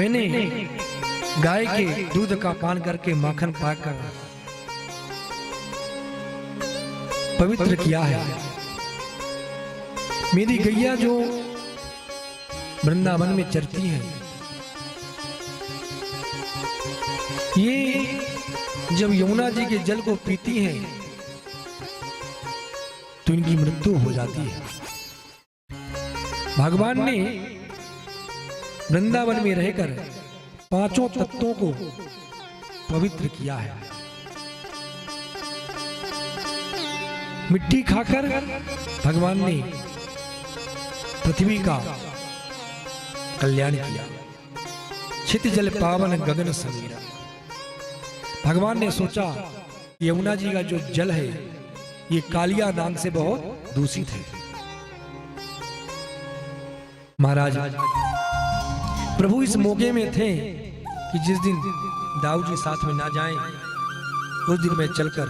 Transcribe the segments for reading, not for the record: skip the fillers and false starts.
मैंने गाय के दूध का पान करके माखन पाकर पवित्र किया है। मेरी गैया जो वृंदावन में चरती है, ये जब यमुना जी के जल को पीती हैं तो इनकी मृत्यु हो जाती है। भगवान ने वृंदावन में रहकर पांचों तत्वों को पवित्र किया है। मिट्टी खाकर भगवान ने पृथ्वी का कल्याण किया। छित जल पावन गगन समीरा। भगवान ने सोचा यमुना जी का जो जल है ये कालिया नाग से बहुत दूषित है। महाराज प्रभु इस मौके में थे कि जिस दिन दाऊ जी साथ में ना जाएं, उस दिन मैं चलकर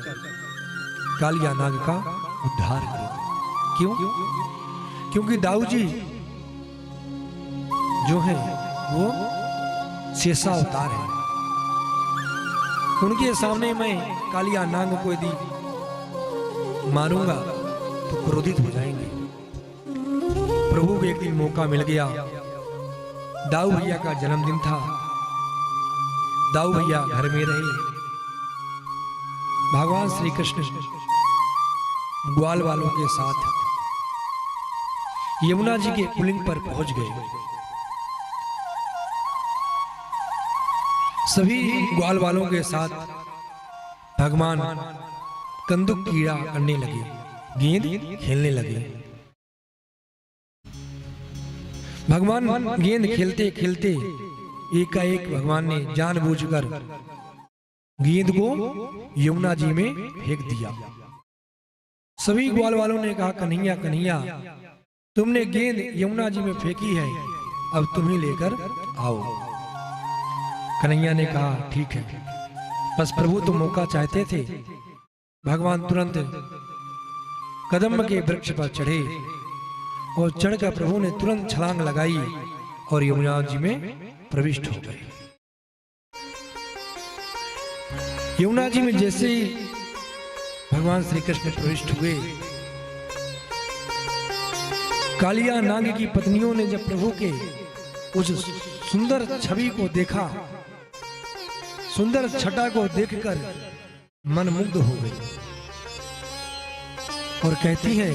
कालिया नाग का उद्धार करूं। क्यों? क्योंकि दाऊ जी जो है वो शेषा अवतार है। उनके सामने मैं कालिया नाग को यदि मारूंगा तो क्रोधित हो जाएंगे। प्रभु को एक दिन मौका मिल गया। दाऊ भैया का जन्मदिन था। दाऊ भैया घर में रहे। भगवान श्री कृष्ण ग्वाल वालों के साथ यमुना जी के पुलिंग पर पहुंच गए। सभी ग्वाल वालों के साथ भगवान कंदुक कीड़ा करने लगे, गेंद खेलने लगे। भगवान गेंद खेलते खेलते एकाएक भगवान ने जानबूझकर गेंद को यमुना जी में फेंक दिया। सभी ग्वाल वालों ने कहा, कन्हैया कन्हैया तुमने गेंद यमुना जी में फेंकी है, अब तुम ही लेकर आओ। कन्हैया ने कहा ठीक है। बस प्रभु तो मौका चाहते थे। भगवान तुरंत कदम के वृक्ष पर चढ़े और चढ़कर प्रभु ने तुरंत छलांग लगाई और यमुना जी में प्रविष्ट हो गए। यमुना जी में जैसे ही भगवान श्री कृष्ण प्रविष्ट हुए, कालिया नाग की पत्नियों ने जब प्रभु के उस सुंदर छवि को देखा, सुंदर छटा को देखकर मन मुग्ध हो गई और कहती है,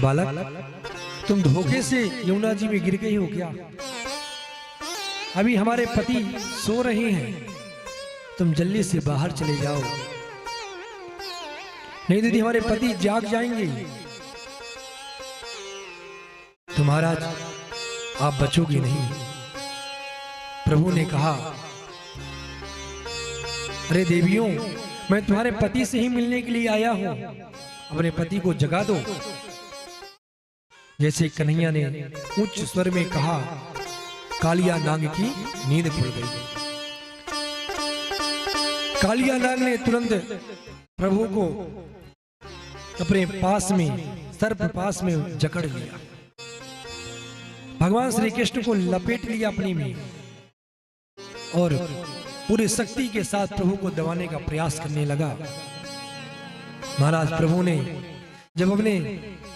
बालक तुम धोखे से यमुना जी में गिर गई हो क्या? अभी हमारे पति सो रहे हैं, तुम जल्दी से बाहर चले जाओ, नहीं दीदी हमारे पति जाग जाएंगे। तो महाराज आप बचोगी नहीं। प्रभु ने कहा, अरे देवियों मैं तुम्हारे पति से ही मिलने के लिए आया हूं, अपने पति को जगा दो। जैसे कन्हैया ने उच्च स्वर में कहा, कालिया नाग की नींद खुल गई। कालिया नाग ने तुरंत प्रभु को अपने पास में सर्प पास में जकड़ लिया। भगवान श्री कृष्ण को लपेट लिया अपनी में और पूरी शक्ति के साथ प्रभु को दबाने का प्रयास करने लगा। महाराज प्रभु ने जब अपने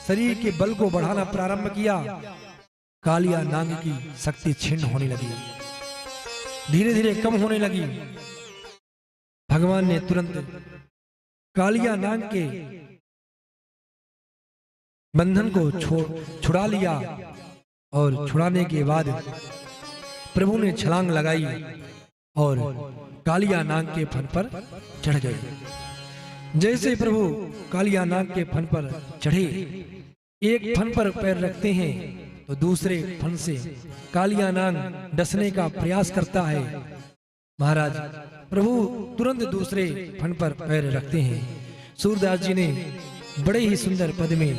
शरीर के बल को बढ़ाना प्रारंभ किया, कालिया नाग की शक्ति छिन्न होने लगी, धीरे धीरे कम होने लगी। भगवान ने तुरंत कालिया नाग के बंधन को छुड़ा लिया और छुड़ाने के बाद प्रभु ने छलांग लगाई और कालिया नाग के फन पर चढ़ गए। जैसे प्रभु कालिया नाग के फन पर चढ़े, एक फन पर पैर रखते हैं तो दूसरे फन से कालिया नाग डसने का प्रयास करता है। महाराज प्रभु तुरंत दूसरे फन पर पैर रखते हैं। सूरदास जी ने बड़े ही सुंदर पद में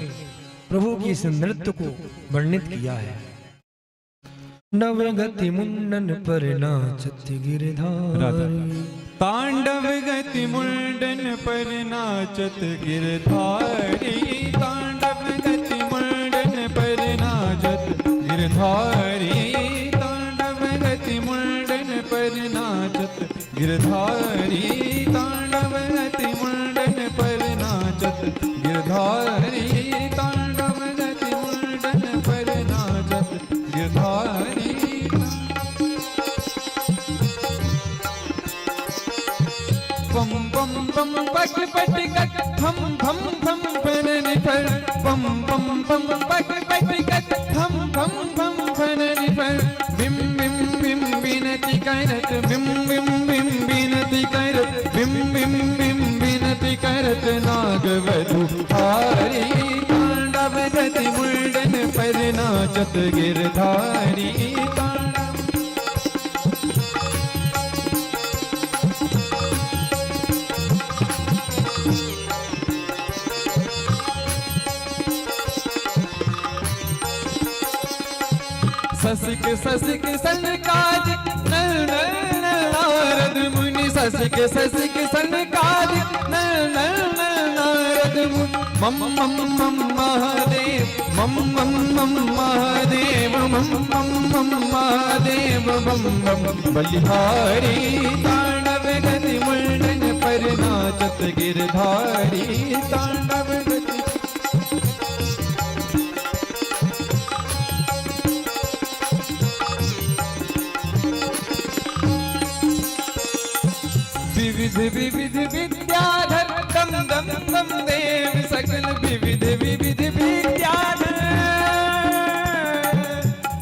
प्रभु की इस नृत्य को वर्णित किया है। नवगति मुंडन पर नाचत गिरधारी, तांडव गति मुंडन पर नाचत गिरधारी, तांडव गति मुंडन पर नाचत गिरधारी, तांडव गिरधारी तांडव गति मुंडन पर नाचत गिरधारी तांडव गति मुंडन पर नाचत गिरधारी पम पम पम पट पट गट थम थम थम फननि पर पम पम पम पट पट गट थम थम थम फननि पर बिम बिम बिम बिनति करत बिम बिम बिम बिनति करत बिम बिम बिम बिनति करत नागवधु हारी तांडव गति मुंडन पर नाचत गिरधारी ससिक ससिक सनकाद नर नर नारद मुनि ससिक ससिक सनकाद नर नर नारद मुनि मम मम मम महादेव मम मम मम महादेव मम मम मम महादेव मम मम बलिहारी तांडव गति मुंडन पर नाचत गिरधारी तांडव गति विविध विविध विद्याधर दम दम दम देव सकल विविध विविध विद्याधर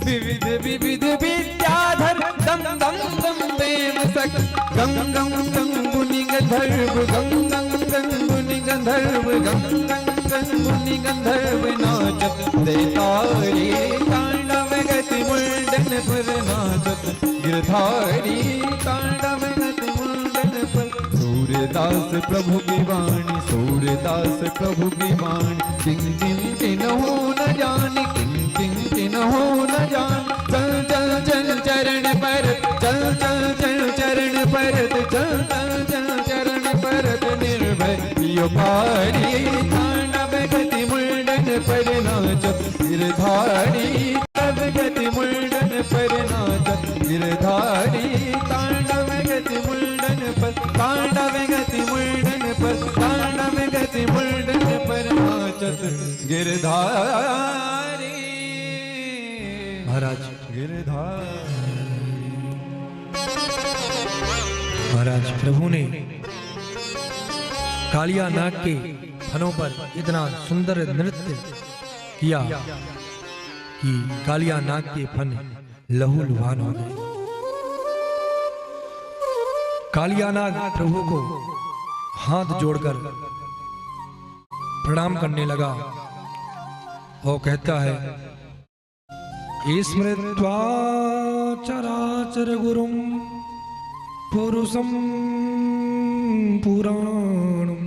विविध विविध विद्याधर दम दम दम देव सकल गंग गंग गंग मुनि गंधर्व गंग गंग गंग मुनि गंधर्व गंग गंग गंग मुनि गंधर्व नाचत देतारी तांडव गति मुंडन पर नाचत गिरधारी तांडव गति मुंडन पर सूर्यदास प्रभु की वाणी सूर्यदास प्रभु की वाणी किं किं किन्हो न जाने किं किं किन्हो न जाने चल चल चल चरण पर चल चल चल चरण परत चल चल चल चरण परत निर्भय योपारी तांडव गति मुंडन पर नाचत गिरधारी तांडव गति मुंडन पर नाचत गिरधारी तांडव गति मुंडन पर तांडव गति मुंडन पर तांडव गति मुंडन पर नाचत गिरधारी महाराज गिरधारी महाराज प्रभु ने कालिया नाग के फनों पर इतना सुंदर नृत्य किया कि कालिया नाग के फन लहूलुहान हो गए। कालिया नाग प्रभु को हाथ जोड़कर प्रणाम करने लगा और कहता है स्मृत्वा चराचर गुरुम पुरुषम पुराणम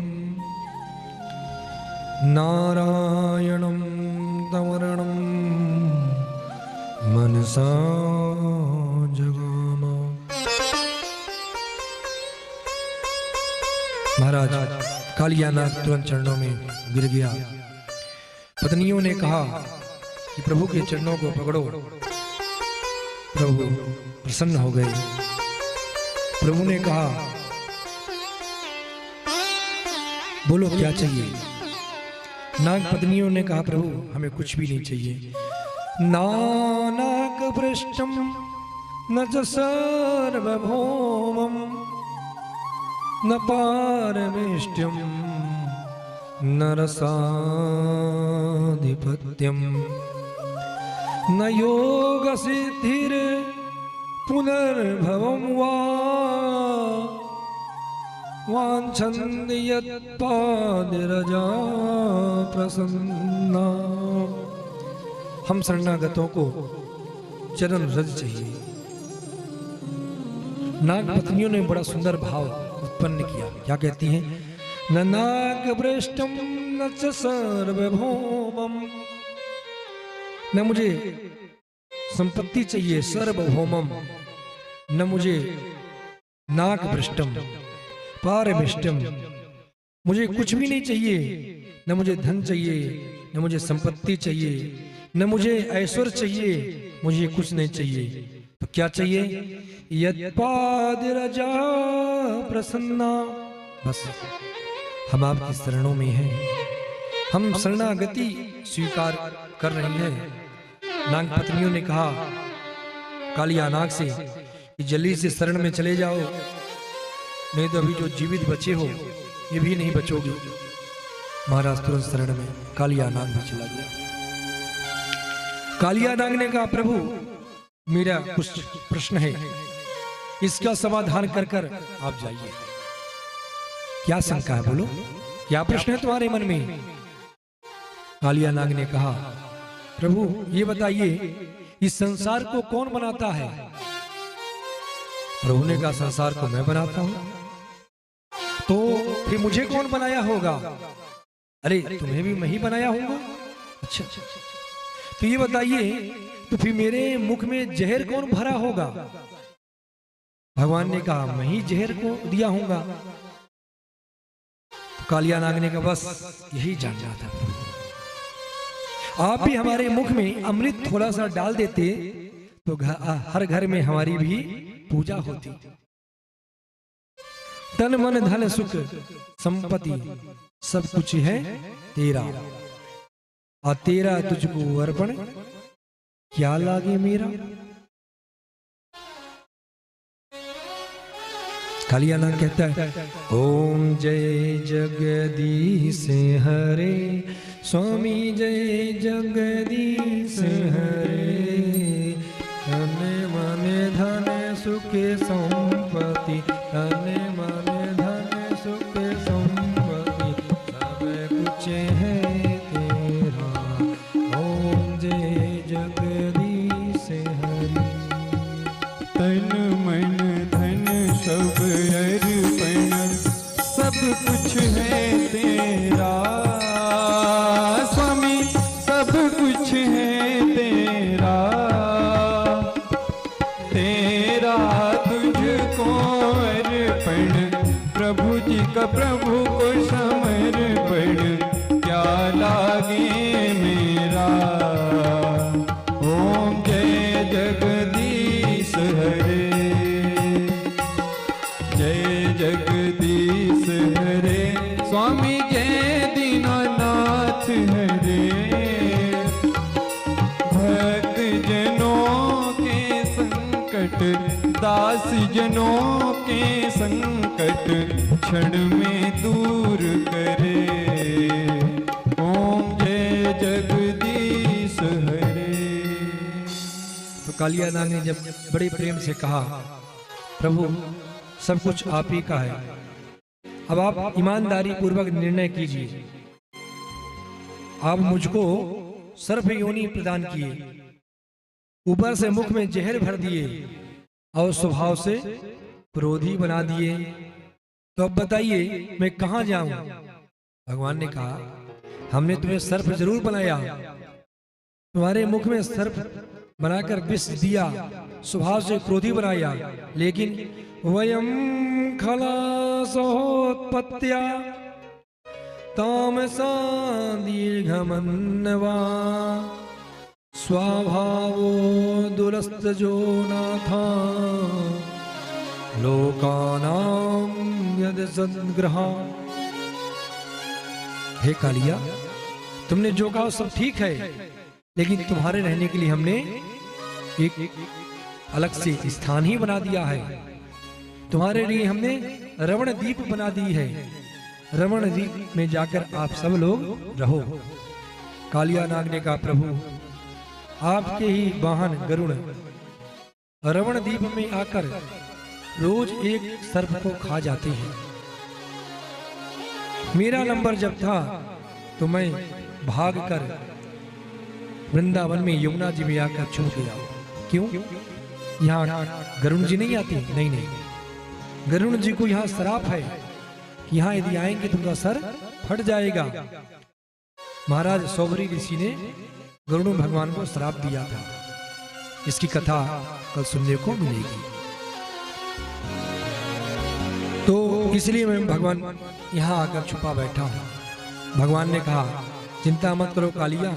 नारायणं तमरणं मनसा जगामा। महाराज कालिया नाग तुरंत चरणों में गिर गया। पत्नियों ने कहा कि प्रभु के चरणों को पकड़ो। प्रभु प्रसन्न हो गए। प्रभु ने कहा बोलो क्या चाहिए। नाग पत्नियों ने कहा प्रभु हमें कुछ भी नहीं चाहिए। नानाक पृष्ठम न च सार्वभौमम न पारमेष्ट्यम न रसाधिपत्यम न योग सिद्धिर पुनर्भवम वा वांछन्ति यत्पादिरजा प्रसन्ना। हम शरणागतों को चरण रज चाहिए। नाग पत्नियों ने बड़ा सुंदर भाव उत्पन्न किया। क्या कहती हैं? न नाग भ्रष्टम न च सार्वभौमम। न मुझे संपत्ति चाहिए सार्वभौमम, न मुझे नाग भ्रष्टम पारमिष्टम, मुझे कुछ भी नहीं चाहिए। न मुझे धन चाहिए, न मुझे संपत्ति चाहिए, न मुझे ऐश्वर्य चाहिए, मुझे कुछ नहीं चाहिए। तो क्या चाहिए? यत्पाद रजा प्रसन्ना। बस हम आपकी शरणों में हैं, हम शरणागति स्वीकार कर रही हैं। नाग पत्नियों ने कहा कालिया नाग से कि जल्दी से शरण में चले जाओ, नहीं तो अभी जो जीवित बचे हो ये भी नहीं बचोगे। महाराज तुरंत शरण में कालिया नाग भी चला गया। कालिया नाग ने कहा प्रभु मेरा कुछ प्रश्न है, इसका समाधान कर कर आप जाइए। क्या शंका है बोलो, क्या प्रश्न है तुम्हारे मन में? कालिया नाग ने कहा प्रभु ये बताइए इस संसार को कौन बनाता है? प्रभु ने कहा संसार को मैं बनाता हूं। तो फिर मुझे कौन बनाया होगा? अरे तुम्हें भी मैं ही बनाया होगा। अच्छा तो ये बताइए तो फिर मेरे मुख में जहर कौन भरा होगा? भगवान ने कहा मैं ही जहर को दिया होगा। तो कालिया नाग ने कहा बस यही जानना था, आप भी हमारे मुख में अमृत थोड़ा सा डाल देते तो हर घर में हमारी भी पूजा होती। तन मन धन सुख संपत्ति सब कुछ है तेरा, और तेरा तुझको अर्पण क्या लागे मेरा। कालिया नाग कहता है ओम जय जगदीश हरे, स्वामी जय जगदीश हरे। तन मन धन सुख संपत्ति, तन मन धन सुख संपत्ति सब कुछ है तेरा। ओम जय जगदीश हरे। तन मन धन सब अर्पण सब कुछ है तेरा, स्वामी सब कुछ है तेरा। तेरा तुझको अर्पण, प्रभु जी का प्रभु को समर्पण क्या लागे मेरा। ओम जय जगदीश हरे, जय जगदीश हरे। स्वामी जय दीनानाथ हरे। भक्त जनों के संकट, दास जनों के संकट क्षण में दूर करे। ओम जय जगदीश हरे। तो कालिया नाग ने जब बड़े प्रेम से कहा प्रभु सब कुछ आप ही का है, अब आप ईमानदारी पूर्वक निर्णय कीजिए। आप मुझको सर्प योनि प्रदान किए, ऊपर से मुख में जहर भर दिए और स्वभाव से क्रोधी बना दिए, तो अब बताइए मैं कहां जाऊं? भगवान ने कहा हमने तुम्हें सर्प जरूर बनाया, तुम्हारे मुख में सर्प बनाकर विष दिया, स्वभाव से क्रोधी बनाया, लेकिन वयम खलासोत्पत्त्या तामसा दीर्घमन्नवा स्वभावो दुरस्तजो नाथा लोकानां यद सद्ग्रहा। हे कालिया तुमने जो कहा सब ठीक है, लेकिन तुम्हारे रहने के लिए हमने एक अलग से स्थान ही बना दिया है। तुम्हारे लिए हमने रमण द्वीप बना दी है, रमण द्वीप में जाकर आप सब लोग रहो। कालिया नाग ने कहा प्रभु आपके ही वाहन गरुड़ रमण द्वीप में आकर रोज एक सर्प को खा जाते हैं। मेरा नंबर जब था तो मैं भागकर वृंदावन में यमुना जी में आकर छुप गया। क्यों? यहाँ गरुण जी नहीं आते? नहीं, गरुण जी को यहाँ श्राप है कि यहाँ यदि आएंगे तो उनका सर फट जाएगा। महाराज सौभरी ऋषि ने गरुड़ भगवान को श्राप दिया था। इसकी कथा कल सुनने को मिलेगी। तो इसलिए मैं भगवान यहाँ आकर छुपा बैठा हूँ। भगवान ने कहा चिंता मत करो कालिया,